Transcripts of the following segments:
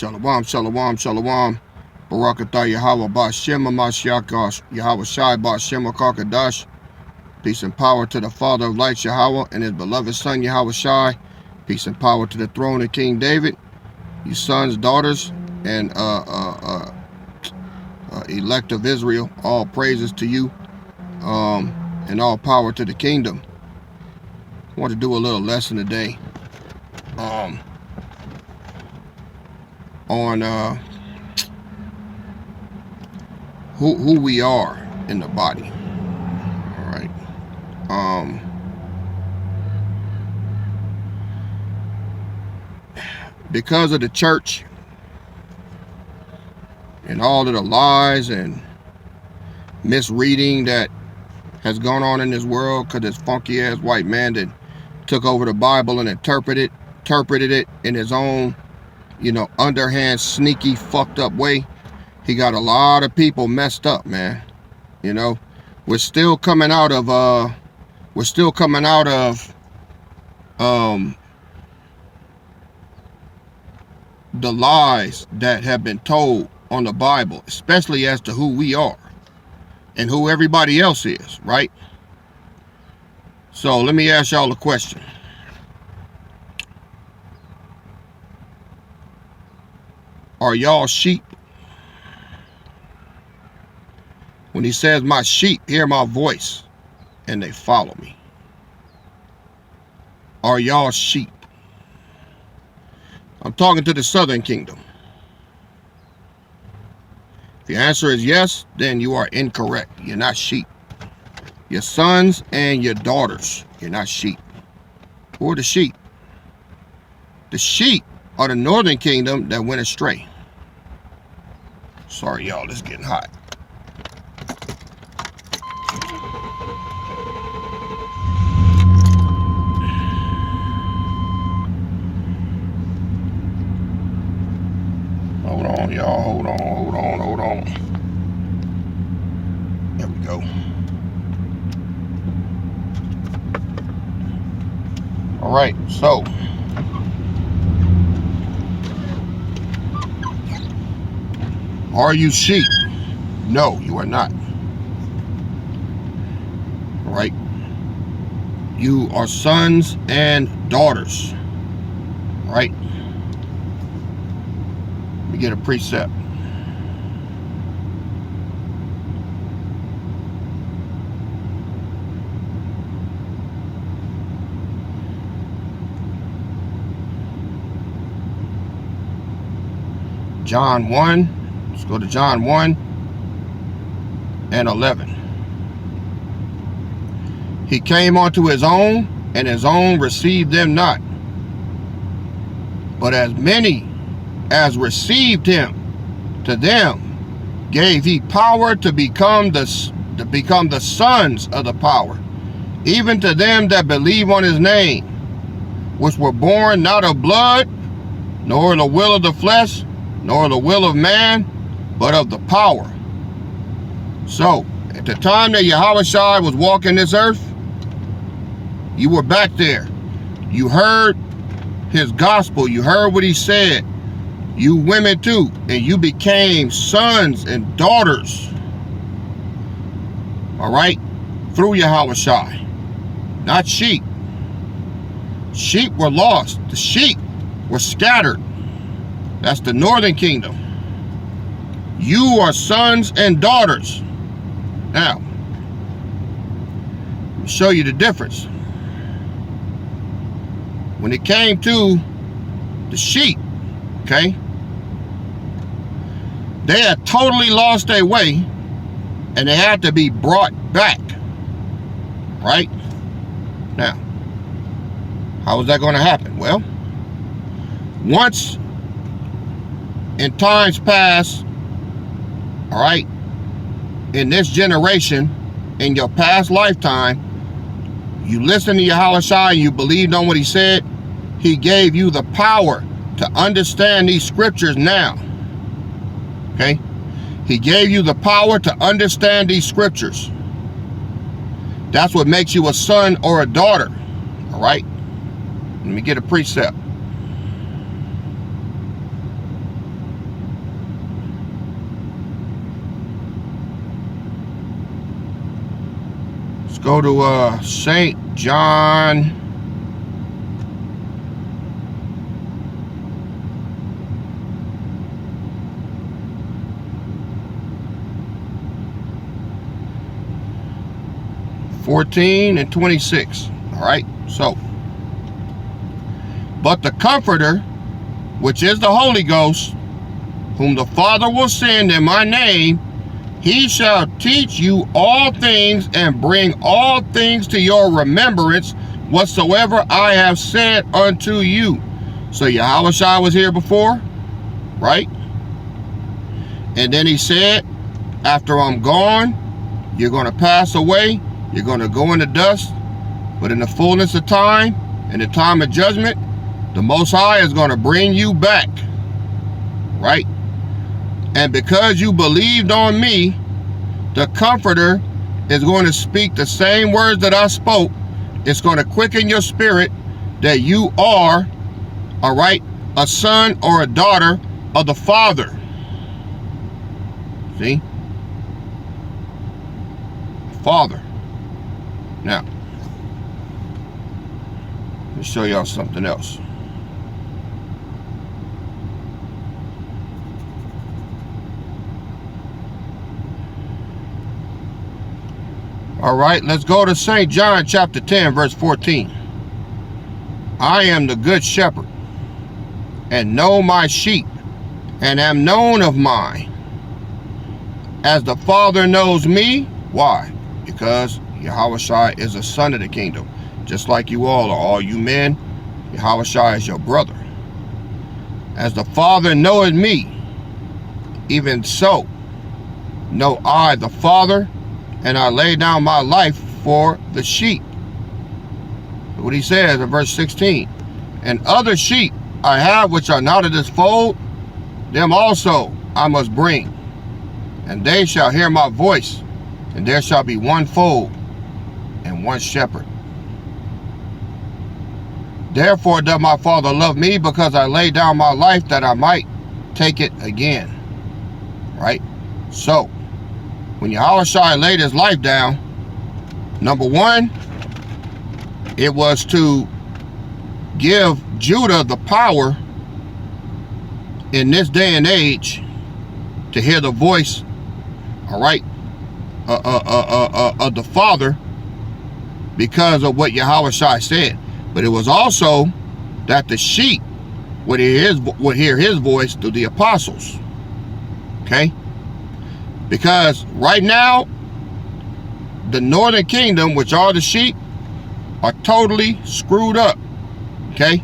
Shalom, shalom, shalom. Barakatah Yahweh Ba'Shem Mashiach Yahweh Shai Ba'Shem Kakadash. Peace and power to the Father of lights Yahweh and his beloved Son Yahweh Shai. Peace and power to the throne of King David. You sons, daughters, and elect of Israel. All praises to you. And all power to the kingdom. I want to do a little lesson today. On who we are in the body. All right. Because of the church and all of the lies and misreading that has gone on in this world, because this funky ass white man that took over the Bible and interpreted it in his own, underhand, sneaky, fucked up way. He got a lot of people messed up, man. We're still coming out of the lies that have been told on the Bible, especially as to who we are and who everybody else is, right? So let me ask y'all a question. Are y'all sheep? When he says, my sheep hear my voice and they follow me. Are y'all sheep? I'm talking to the southern kingdom. If your answer is yes, then you are incorrect. You're not sheep. Your sons and your daughters, you're not sheep. Who are the sheep? The sheep are the northern kingdom that went astray. Sorry, y'all, it's getting hot. Hold on, y'all. Hold on. There we go. All right, so are you sheep? No, you are not. All right. You are sons and daughters. All right. Let me get a precept. John 1. Let's go to John 1 and 11. He came unto his own, and his own received them not. But as many as received him, to them gave he power to become the sons of the power, even to them that believe on his name, which were born not of blood, nor the will of the flesh, nor the will of man, but of the power. So, at the time that Yahweh Shai was walking this earth, you were back there. You heard his gospel. You heard what he said. You women too. And you became sons and daughters. All right? Through Yahweh Shai. Not sheep. Sheep were lost. The sheep were scattered. That's the northern kingdom. You are sons and daughters. Now, let me show you the difference. When it came to the sheep, okay, they had totally lost their way and they had to be brought back. Right? Now, how was that going to happen? Well, once in times past, all right, in this generation, in your past lifetime, you listened to Yahweh Shai and you believed on what he said, he gave you the power to understand these scriptures now. Okay? He gave you the power to understand these scriptures. That's what makes you a son or a daughter. All right? Let me get a precept. go to St. John. and 26. All right. So, but the Comforter, which is the Holy Ghost, whom the Father will send in my name, he shall teach you all things and bring all things to your remembrance whatsoever I have said unto you. So Yahushua was here before, right? And then he said, after I'm gone, you're going to pass away. You're going to go in the dust. But in the fullness of time, in the time of judgment, the Most High is going to bring you back, right? And because you believed on me, the Comforter is going to speak the same words that I spoke. It's going to quicken your spirit that you are, all right, a son or a daughter of the Father. See? Father. Now, let me show y'all something else. All right, let's go to St. John chapter 10, verse 14. I am the good shepherd, and know my sheep, and am known of mine. As the Father knows me. Why? Because Yahushua is a son of the kingdom. Just like you all are, all you men, Yahushua is your brother. As the Father knoweth me, even so know I the Father, and I lay down my life for the sheep. What he says in verse 16. And other sheep I have which are not of this fold, them also I must bring. And they shall hear my voice, and there shall be one fold and one shepherd. Therefore doth my Father love me, because I lay down my life that I might take it again. Right? So, when Yahushua laid his life down, number one, it was to give Judah the power in this day and age to hear the voice, all right, of the Father, because of what Yahushua said. But it was also that the sheep would hear his voice through the apostles. Okay? Because right now, the northern kingdom, which are the sheep, are totally screwed up. Okay?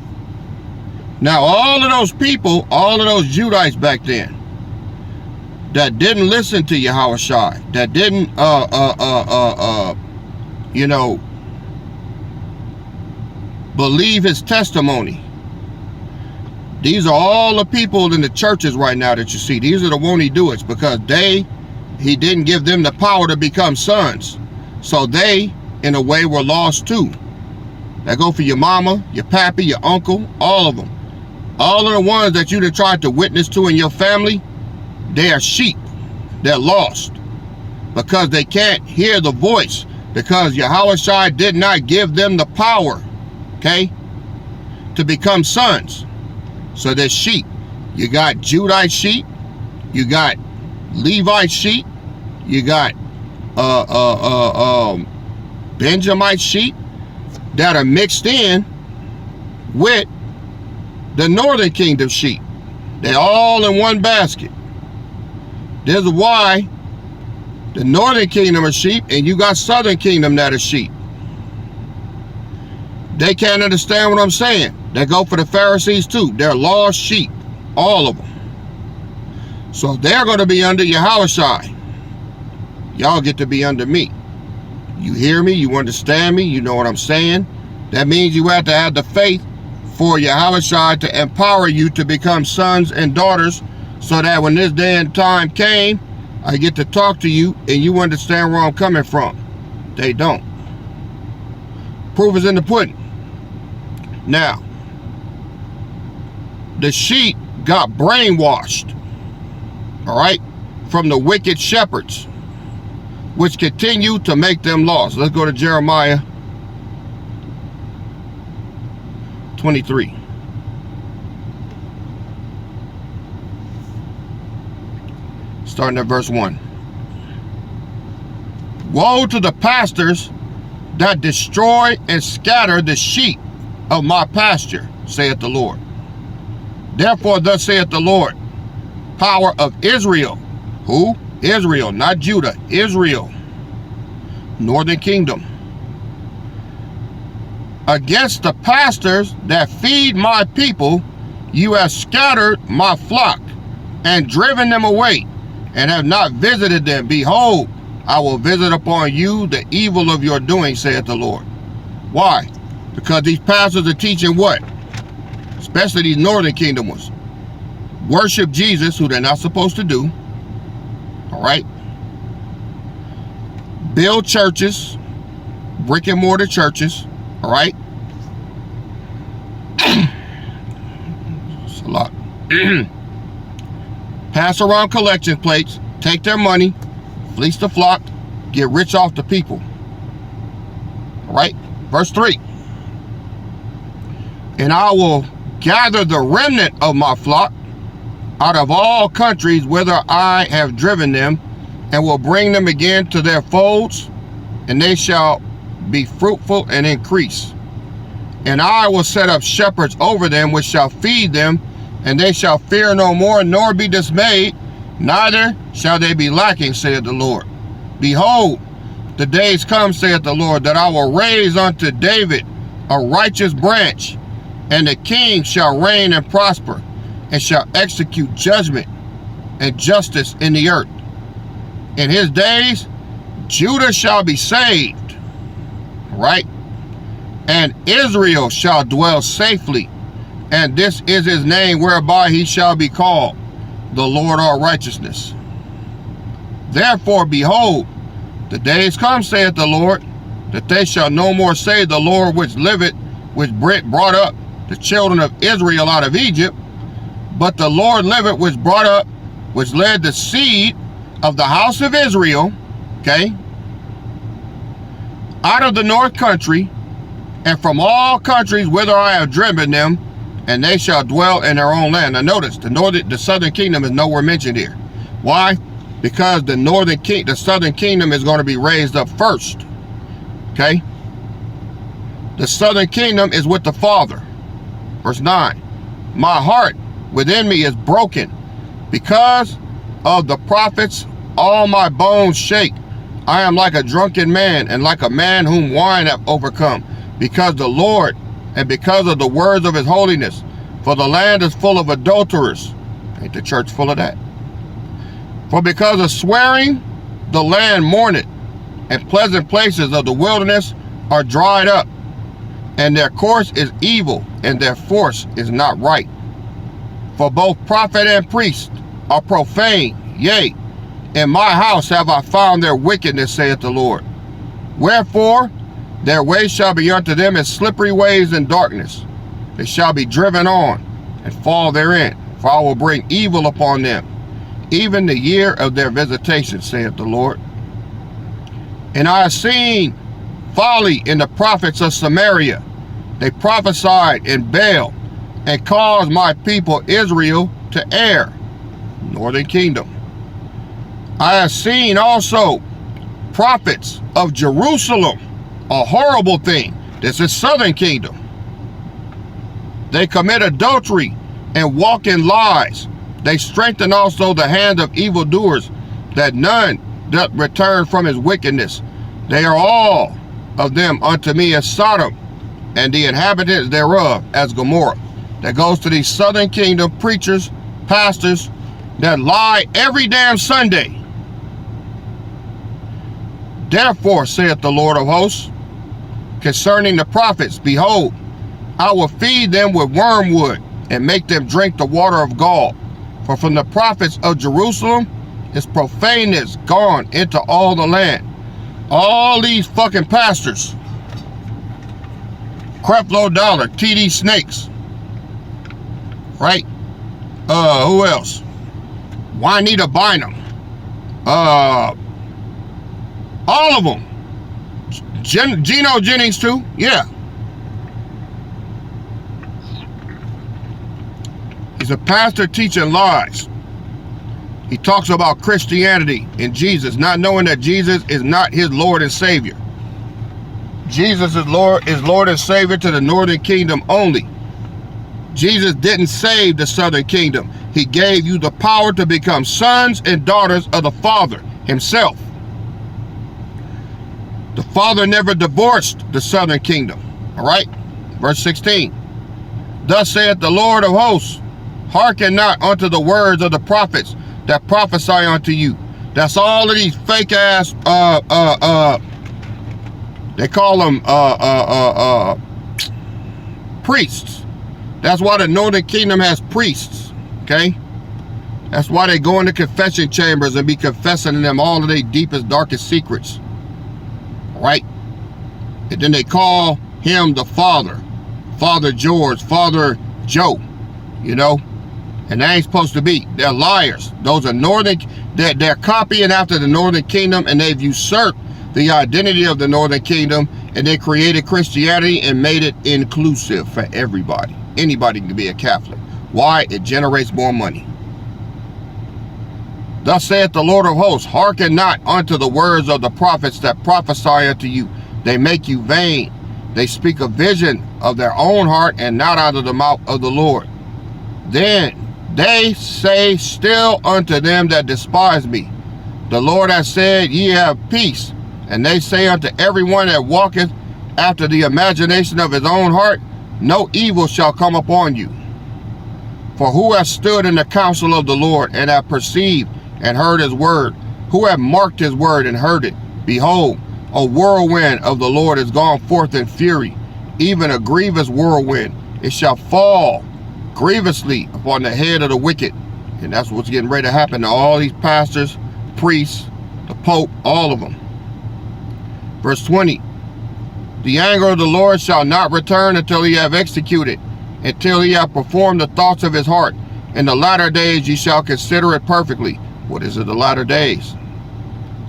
Now, all of those people, all of those Judites back then, that didn't listen to Yahushua, that didn't, believe his testimony. These are all the people in the churches right now that you see. These are the won't-he-do-its, because he didn't give them the power to become sons. So they, in a way, were lost too. That go for your mama, your pappy, your uncle, all of them. All of the ones that you tried to witness to in your family, they are sheep. They're lost because they can't hear the voice, because Yahushua did not give them the power, okay, to become sons. So they're sheep. You got Judite sheep, you got Levite sheep, you got Benjamite sheep that are mixed in with the northern kingdom sheep. They're all in one basket. This is why the northern kingdom are sheep, and you got southern kingdom that are sheep. They can't understand what I'm saying. They go for the Pharisees too. They're lost sheep, all of them. So they're going to be under Yahushua. Y'all get to be under me. You hear me? You understand me? You know what I'm saying? That means you have to have the faith for Yahushua to empower you to become sons and daughters, so that when this day and time came, I get to talk to you and you understand where I'm coming from. They don't. Proof is in the pudding. Now, the sheep got brainwashed, all right, from the wicked shepherds. which continue to make them lost. Let's go to Jeremiah 23. Starting at verse 1. Woe to the pastors that destroy and scatter the sheep of my pasture, saith the Lord. Therefore thus saith the Lord, power of Israel. Who? Israel, not Judah. Israel. Northern kingdom. Against the pastors that feed my people, you have scattered my flock and driven them away, and have not visited them. Behold, I will visit upon you the evil of your doing, saith the Lord. Why? Because these pastors are teaching what? Especially these northern kingdom ones. Worship Jesus, who they're not supposed to do. All right? Build churches, brick and mortar churches. All right? It's a lot. Pass around collection plates, take their money, fleece the flock, get rich off the people. All right? Verse 3. And I will gather the remnant of my flock out of all countries whither I have driven them, and will bring them again to their folds, and they shall be fruitful and increase. And I will set up shepherds over them, which shall feed them, and they shall fear no more, nor be dismayed, neither shall they be lacking, saith the Lord. Behold, the days come, saith the Lord, that I will raise unto David a righteous branch, and the king shall reign and prosper, and shall execute judgment and justice in the earth. In his days, Judah shall be saved, right? And Israel shall dwell safely, and this is his name whereby he shall be called, the Lord our righteousness. Therefore, behold, the days come, saith the Lord, that they shall no more say, the Lord which liveth, which brought up the children of Israel out of Egypt, but the Lord liveth, which led the seed of the house of Israel, okay, out of the north country, and from all countries whither I have driven them, and they shall dwell in their own land. Now notice, the southern kingdom is nowhere mentioned here. Why? Because the southern kingdom is going to be raised up first. Okay? The southern kingdom is with the Father. Verse 9. My heart within me is broken. Because of the prophets, all my bones shake. I am like a drunken man, and like a man whom wine hath overcome. Because the Lord, and because of the words of his holiness, for the land is full of adulterers. Ain't the church full of that? For because of swearing, the land mourneth, and pleasant places of the wilderness are dried up, and their course is evil, and their force is not right. For both prophet and priest are profane, yea, in my house have I found their wickedness, saith the Lord. Wherefore, their way shall be unto them as slippery ways in darkness. They shall be driven on, and fall therein, for I will bring evil upon them, even the year of their visitation, saith the Lord. And I have seen folly in the prophets of Samaria. They prophesied in Baal, and caused my people Israel to err. Northern kingdom. I have seen also prophets of Jerusalem, a horrible thing. This is southern kingdom. They commit adultery and walk in lies. They strengthen also the hand of evildoers, that none doth return from his wickedness. They are all of them unto me as Sodom, and the inhabitants thereof as Gomorrah. That goes to these southern kingdom preachers, pastors, that lie every damn Sunday. Therefore, saith the Lord of hosts, concerning the prophets, behold, I will feed them with wormwood, and make them drink the water of gall. For from the prophets of Jerusalem is profaneness gone into all the land. All these fucking pastors, Creflo Dollar, TD Snakes, right? Who else? Juanita Bynum, All of them. Geno Jennings too, yeah. He's a pastor teaching lies. He talks about Christianity and Jesus, not knowing that Jesus is not his Lord and Savior. Jesus is Lord and Savior to the northern kingdom only. Jesus didn't save the southern kingdom. He gave you the power to become sons and daughters of the Father himself. The Father never divorced the southern kingdom. All right? Verse 16. Thus saith the Lord of hosts, hearken not unto the words of the prophets that prophesy unto you. That's all of these fake ass, they call them priests. That's why the northern kingdom has priests, okay? That's why they go into confession chambers and be confessing to them all of their deepest, darkest secrets, right? And then they call him the Father, Father George, Father Joe, you know? And that ain't supposed to be. They're liars. Those are northern, they're copying after the northern kingdom, and they've usurped the identity of the northern kingdom, and they created Christianity and made it inclusive for everybody. Anybody can be a Catholic. Why? It generates more money. Thus saith the Lord of hosts, hearken not unto the words of the prophets that prophesy unto you. They make you vain. They speak a vision of their own heart and not out of the mouth of the Lord. Then they say still unto them that despise me, the Lord hath said, ye have peace. And they say unto everyone that walketh after the imagination of his own heart, no evil shall come upon you. For who hath stood in the counsel of the Lord, and hath perceived and heard his word? Who hath marked his word and heard it? Behold, a whirlwind of the Lord is gone forth in fury, even a grievous whirlwind. It shall fall grievously upon the head of the wicked. And that's what's getting ready to happen to all these pastors, priests, the Pope, all of them. Verse 20. The anger of the Lord shall not return until he have executed, until he have performed the thoughts of his heart. In the latter days ye shall consider it perfectly. What is it, the latter days?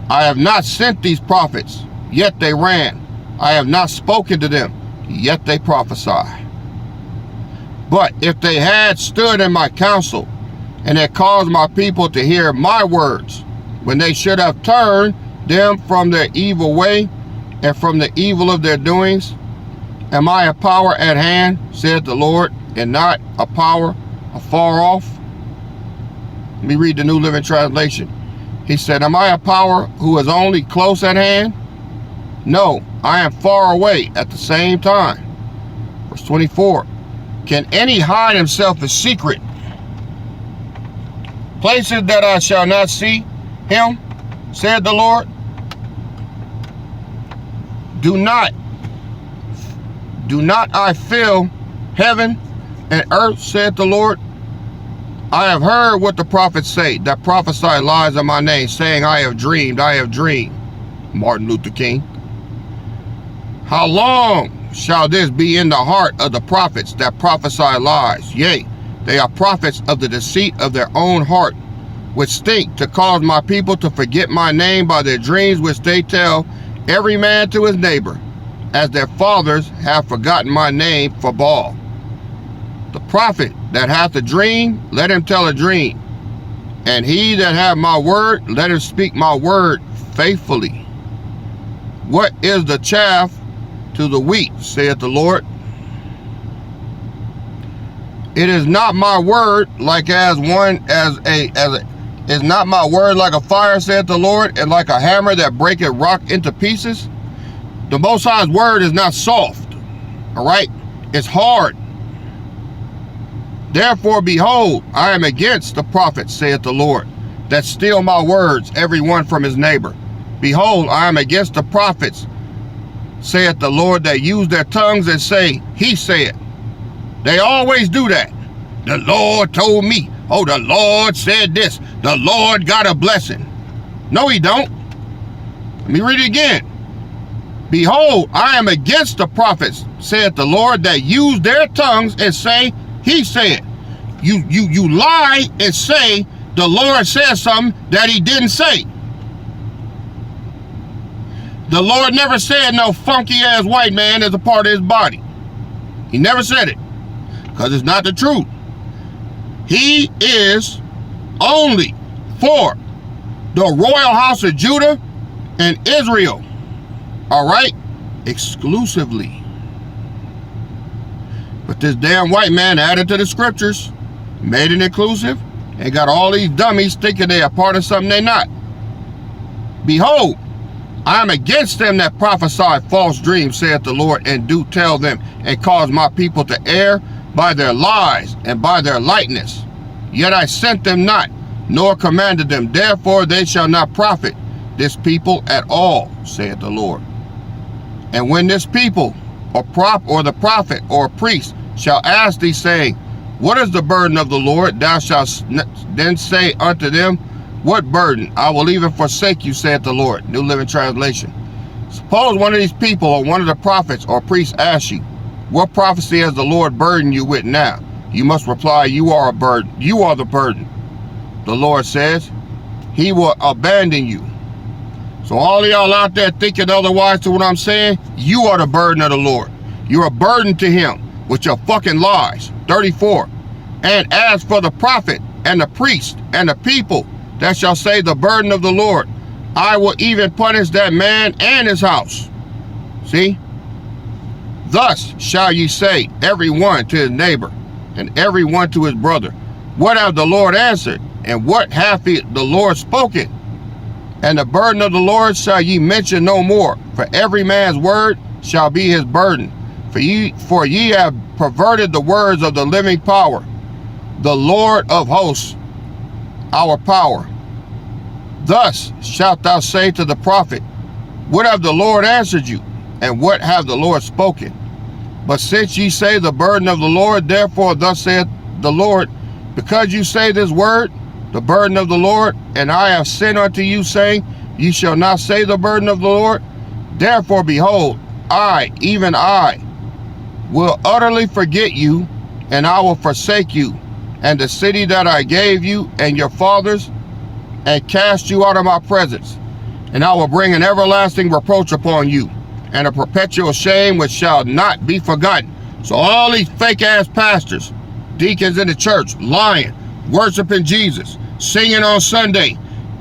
I have not sent these prophets, yet they ran. I have not spoken to them, yet they prophesy. But if they had stood in my counsel, and had caused my people to hear my words, when they should have turned them from their evil way, and from the evil of their doings, am I a power at hand, saith the Lord, and not a power afar off? Let me read the New Living Translation. He said, am I a power who is only close at hand? No, I am far away at the same time. Verse 24. Can any hide himself in secret? Places that I shall not see him, said the Lord. Do not I fill heaven and earth, said the Lord? I have heard what the prophets say, that prophesy lies in my name, saying, I have dreamed, I have dreamed. Martin Luther King. How long shall this be in the heart of the prophets that prophesy lies? Yea, they are prophets of the deceit of their own heart, which think to cause my people to forget my name by their dreams which they tell every man to his neighbor, as their fathers have forgotten my name for Baal. The prophet that hath a dream, let him tell a dream. And he that hath my word, let him speak my word faithfully. What is the chaff to the wheat, saith the Lord? It is not my word like is not my word like a fire, saith the Lord, and like a hammer that breaketh rock into pieces? The Most High's word is not soft, all right? It's hard. Therefore, behold, I am against the prophets, saith the Lord, that steal my words, every one from his neighbor. Behold, I am against the prophets, saith the Lord, that use their tongues and say, he said. They always do that. The Lord told me. Oh, the Lord said this. The Lord got a blessing. No, he don't. Let me read it again. Behold, I am against the prophets, saith the Lord, that use their tongues and say, he said. You lie and say the Lord said something that he didn't say. The Lord never said no funky ass white man is a part of his body. He never said it, because it's not the truth. He is only for the royal house of Judah and Israel. All right? Exclusively. But this damn white man added to the scriptures, made it inclusive, and got all these dummies thinking they are part of something they're not. Behold, I am against them that prophesy false dreams, saith the Lord, and do tell them, and cause my people to err by their lies and by their lightness. Yet I sent them not, nor commanded them. Therefore they shall not profit this people at all, saith the Lord. And when this people, or the prophet, or priest, shall ask thee, saying, what is the burden of the Lord? Thou shalt then say unto them, what burden? I will even forsake you, saith the Lord. New Living Translation. Suppose one of these people, or one of the prophets or priests, asks you, what prophecy has the Lord burdened you with now? You must reply, you are a burden. You are the burden. The Lord says, he will abandon you. So all of y'all out there thinking otherwise to what I'm saying, you are the burden of the Lord. You're a burden to him with your fucking lies. 34. And as for the prophet and the priest and the people that shall say the burden of the Lord, I will even punish that man and his house. See? Thus shall ye say, every one to his neighbor, and every one to his brother, what hath the Lord answered, and what hath the Lord spoken? And the burden of the Lord shall ye mention no more, for every man's word shall be his burden. For ye have perverted the words of the living power, the Lord of hosts, our power. Thus shalt thou say to the prophet, what hath the Lord answered you, and what hath the Lord spoken? But since ye say the burden of the Lord, therefore thus saith the Lord, because you say this word, the burden of the Lord, and I have sent unto you, saying, ye shall not say the burden of the Lord. Therefore, behold, I, even I, will utterly forget you, and I will forsake you, and the city that I gave you and your fathers, and cast you out of my presence. And I will bring an everlasting reproach upon you, and a perpetual shame which shall not be forgotten. So all these fake ass pastors, deacons in the church, lying, worshiping Jesus, singing on Sunday,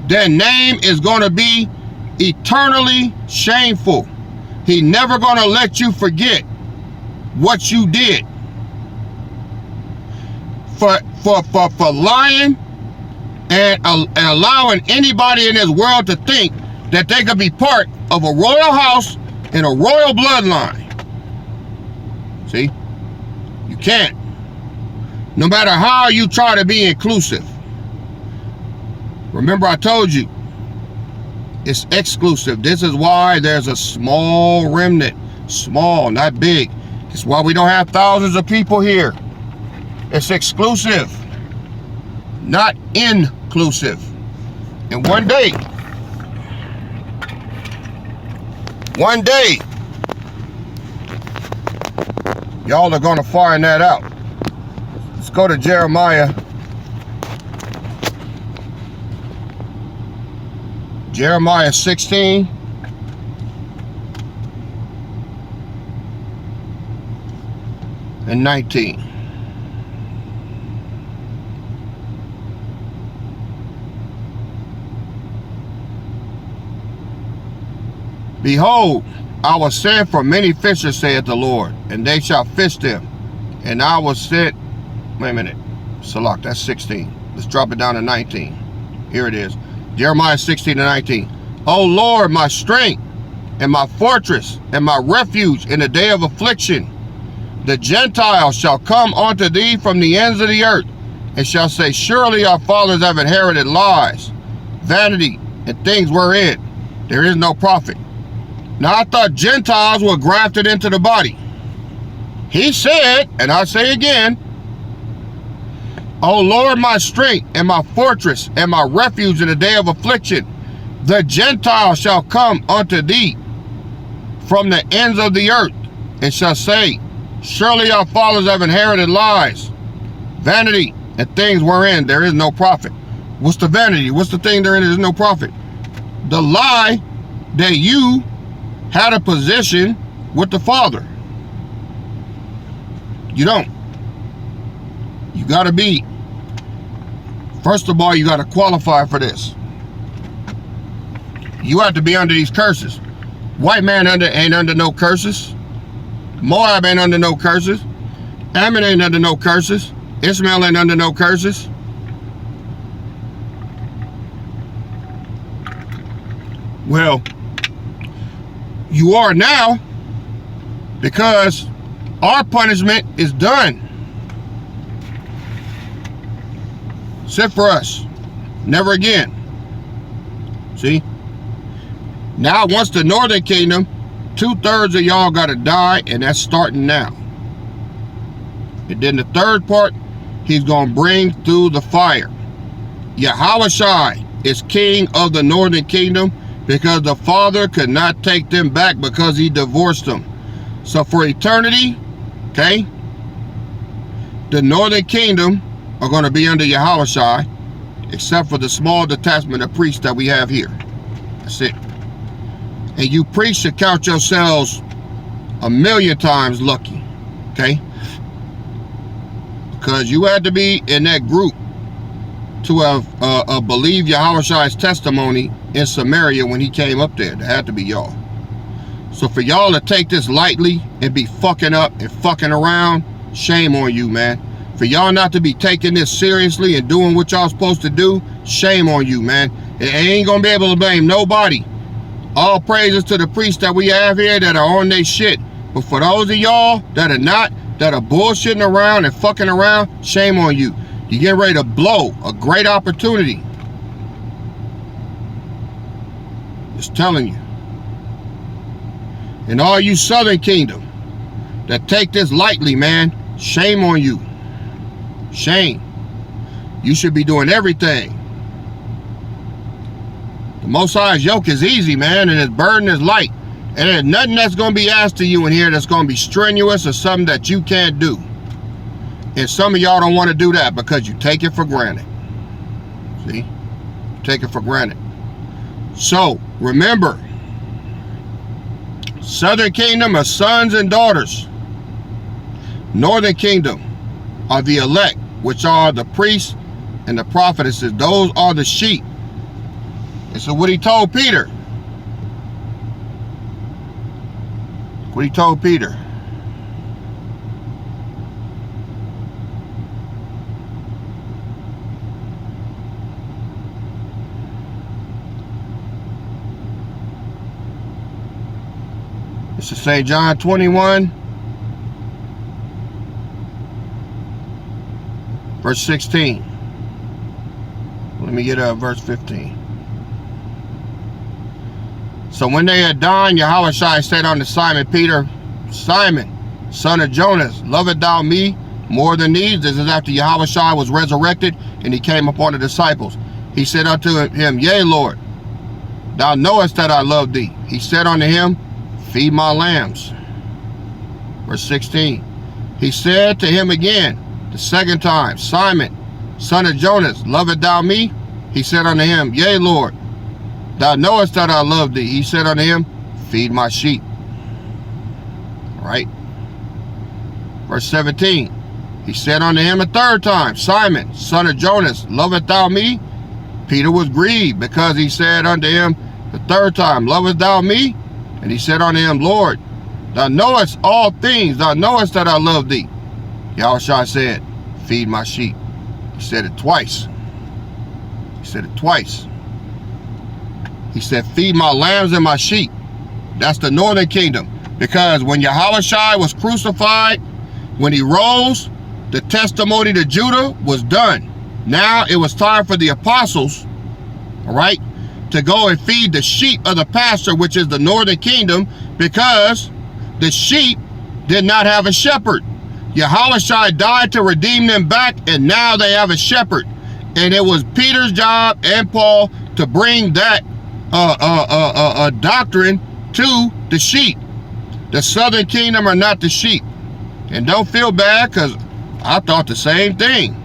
their name is going to be eternally shameful. He's never going to let you forget what you did for lying and allowing anybody in this world to think that they could be part of a royal house and a royal bloodline. See? You can't. No matter how you try to be inclusive. Remember I told you, it's exclusive. This is why there's a small remnant. Small, not big. It's why we don't have thousands of people here. It's exclusive, not inclusive. And one day, y'all are going to find that out. Let's go to Jeremiah. Jeremiah 16. And 19. Behold, I will send for many fishers, saith the Lord, and they shall fish them. And I will send, wait a minute, Salak, that's 16. Let's drop it down to 19. Here it is. Jeremiah 16 and 19. O Lord, my strength, and my fortress, and my refuge in the day of affliction. The Gentiles shall come unto thee from the ends of the earth, and shall say, surely our fathers have inherited lies, vanity, and things wherein there is no profit. Now I thought Gentiles were grafted into the body. He said, and I say again, O Lord, my strength, and my fortress, and my refuge in the day of affliction, the Gentiles shall come unto thee from the ends of the earth, and shall say, surely our fathers have inherited lies, vanity, and things wherein there is no profit. What's the vanity? What's the thing therein is no profit? The lie that you had a position with the Father. You don't. You got to be, first of all, you got to qualify for this. You have to be under these curses. White man ain't under no curses. Moab ain't under no curses. Ammon ain't under no curses. Ishmael ain't under no curses. Well, you are now, because our punishment is done. Except for us. Never again. See? Now, once the northern kingdom, 2/3 of y'all got to die, and that's starting now. And then the third part, he's going to bring through the fire. Yahushua is king of the northern kingdom, because the Father could not take them back because he divorced them. So for eternity, okay, the northern kingdom are going to be under Yahushua, except for the small detachment of priests that we have here. That's it. And you priests should count yourselves 1,000,000 times lucky, okay? Because you had to be in that group to have believed Yahushua's testimony in Samaria when he came up there. It had to be y'all. So for y'all to take this lightly and be fucking up and fucking around, shame on you, man. For y'all not to be taking this seriously and doing what y'all supposed to do, shame on you, man. It ain't gonna be able to blame nobody. All praises to the priests that we have here that are on their shit. But for those of y'all that are not, that are bullshitting around and fucking around, shame on you. You get ready to blow a great opportunity. Just telling you. And all you southern kingdom that take this lightly, man, shame on you. Shame. You should be doing everything. The Most High's yoke is easy, man, and his burden is light. And there's nothing that's going to be asked of you in here that's going to be strenuous or something that you can't do. And some of y'all don't want to do that because you take it for granted. See? Take it for granted. So, remember, Southern Kingdom are sons and daughters. Northern Kingdom are the elect, which are the priests and the prophetesses. Those are the sheep. And so what he told Peter. What he told Peter. This is St. John 21, verse 16. Let me get verse 15. So when they had dined, Yahushua said unto Simon Peter, Simon, son of Jonas, lovest thou me more than these? This is after Yahushua was resurrected and he came upon the disciples. He said unto him, Yea, Lord, thou knowest that I love thee. He said unto him, Feed my lambs. Verse 16. He said to him again, the second time, Simon, son of Jonas, lovest thou me? He said unto him, Yea, Lord, thou knowest that I love thee. He said unto him, Feed my sheep. All right. Verse 17. He said unto him a third time, Simon, son of Jonas, lovest thou me? Peter was grieved because he said unto him the third time, Lovest thou me? And he said unto him, Lord, thou knowest all things. Thou knowest that I love thee. Yahushua said, Feed my sheep. He said it twice. He said it twice. He said, Feed my lambs and my sheep. That's the northern kingdom. Because when Yahushua was crucified, when he rose, the testimony to Judah was done. Now it was time for the apostles, all right, to go and feed the sheep of the pasture, which is the northern kingdom, because the sheep did not have a shepherd. Yahushua died to redeem them back, and now they have a shepherd. And it was Peter's job and Paul to bring that doctrine to the sheep. The southern kingdom are not the sheep. And don't feel bad, because I thought the same thing.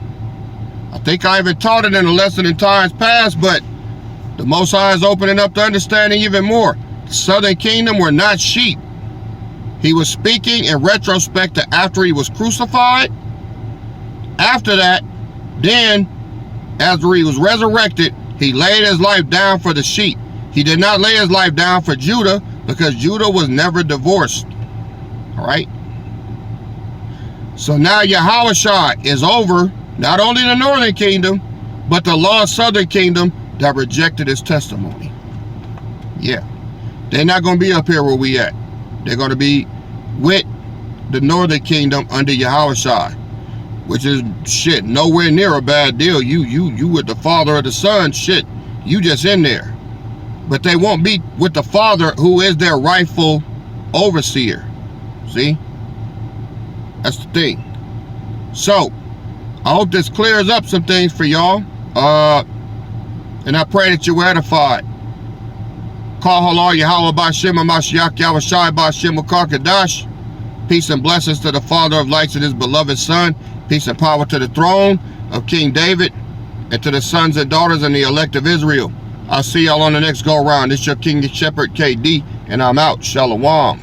I think I even taught it in a lesson in times past, but the Most High is opening up the understanding even more. southern kingdom were not sheep. He was speaking in retrospect to after he was crucified. After that, then, after he was resurrected, he laid his life down for the sheep. He did not lay his life down for Judah because Judah was never divorced. All right? So now Yahushua is over not only the northern kingdom, but the lost southern kingdom that rejected his testimony. Yeah. They're not going to be up here where we at. They're going to be with the northern kingdom under Yahushua, which is shit nowhere near a bad deal. You with the Father of the Son, shit, you just in there. But they won't be with the Father who is their rightful overseer. See? That's the thing. So, I hope this clears up some things for y'all. And I pray that you're edified. Call halal Yahweh B'Shem Mashiach Yahweh Shai B'Shem Kadash. Peace and blessings to the Father of lights and his beloved Son. Peace and power to the throne of King David and to the sons and daughters and the elect of Israel. I'll see y'all on the next go around. It's your King and Shepherd KD, and I'm out. Shalom.